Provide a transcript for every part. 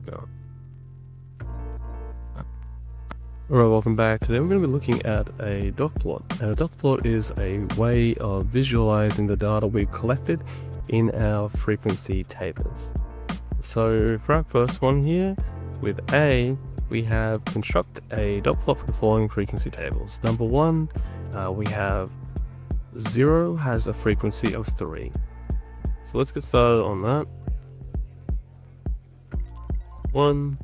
go. Alright, welcome back. Today we're going to be looking at a dot plot. And a dot plot is a way of visualizing the data we've collected in our frequency tables. So for our first one here, with A, we have construct a dot plot for the following frequency tables. Number 1, we have 0 has a frequency of 3. So let's get started on that. 1,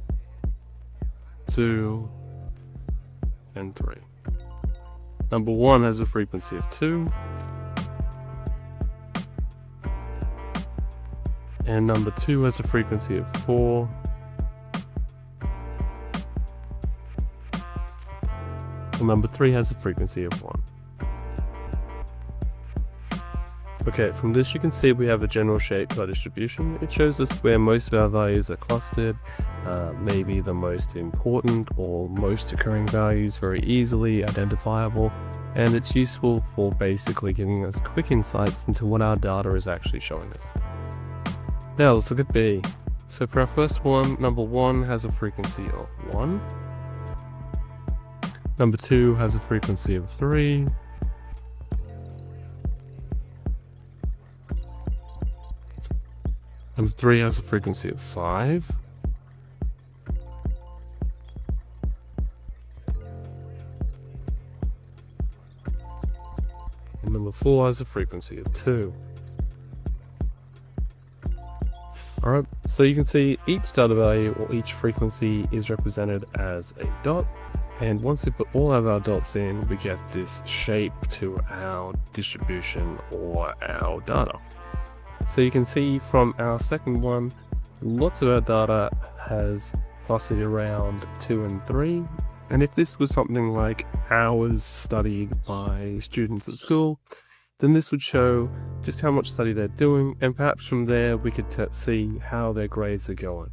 2, and 3. Number 1 has a frequency of 2. And number 2 has a frequency of 4. And number 3 has a frequency of 1. Okay, from this you can see we have a general shape by distribution. It shows us where most of our values are clustered, maybe the most important or most occurring values very easily identifiable, and it's useful for basically giving us quick insights into what our data is actually showing us. Now let's look at B. So for our first one, number 1 has a frequency of 1. Number 2 has a frequency of 3. Number 3 has a frequency of 5. And number 4 has a frequency of 2. Alright, so you can see each data value or each frequency is represented as a dot. And once we put all of our dots in, we get this shape to our distribution or our data. So you can see from our second one, lots of our data has clustered around 2 and 3. And if this was something like hours studied by students at school, then this would show just how much study they're doing, and perhaps from there we could see how their grades are going.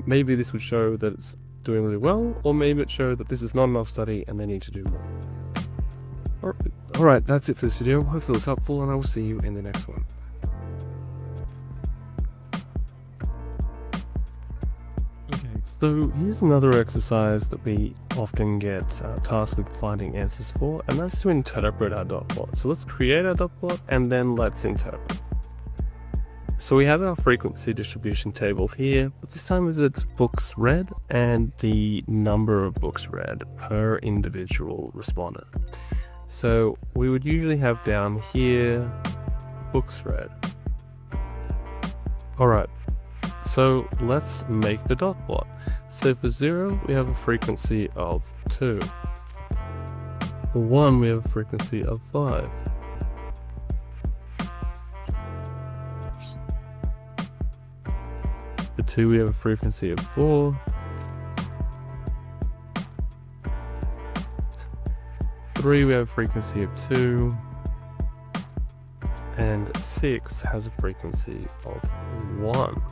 Maybe this would show that it's doing really well, or maybe it showed that this is not enough study and they need to do more. Alright, that's it for this video. Hopefully it's helpful, and I will see you in the next one. So here's another exercise that we often get tasked with finding answers for, and that's to interpret our dot plot. So let's create our dot plot and then let's interpret. So we have our frequency distribution table here, but this time it's books read and the number of books read per individual respondent. So we would usually have down here books read. Alright. So let's make the dot plot. So for 0, we have a frequency of 2. For 1, we have a frequency of 5. For 2, we have a frequency of 4. 3, we have a frequency of 2. And 6 has a frequency of 1.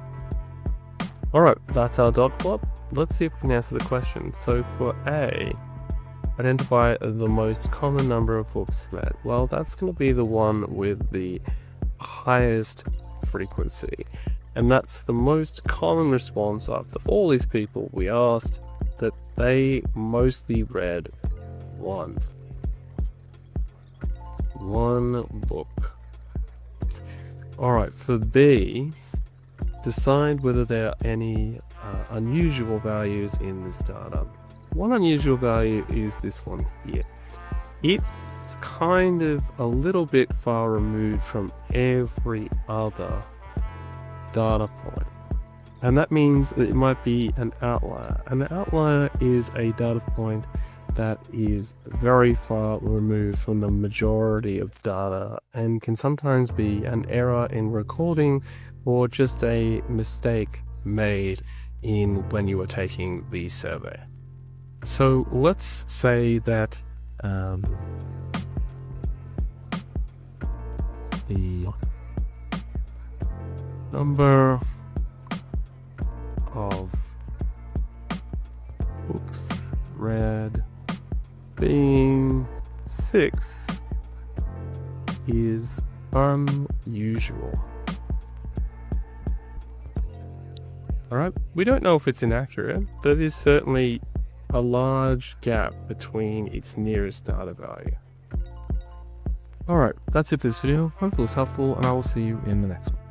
Alright, that's our dot plot. Let's see if we can answer the question. So for A, identify the most common number of books read. Well, that's going to be the one with the highest frequency. And that's the most common response after all these people we asked, that they mostly read one book. Alright, for B, decide whether there are any unusual values in this data. One unusual value is this one here. It's kind of a little bit far removed from every other data point. And that means that it might be an outlier. An outlier is a data point that is very far removed from the majority of data and can sometimes be an error in recording or just a mistake made in when you were taking the survey. So let's say that the number of books read being 6 is unusual. Alright, we don't know if it's inaccurate, but it is certainly a large gap between its nearest data value. Alright, that's it for this video. Hopefully it was helpful, and I will see you in the next one.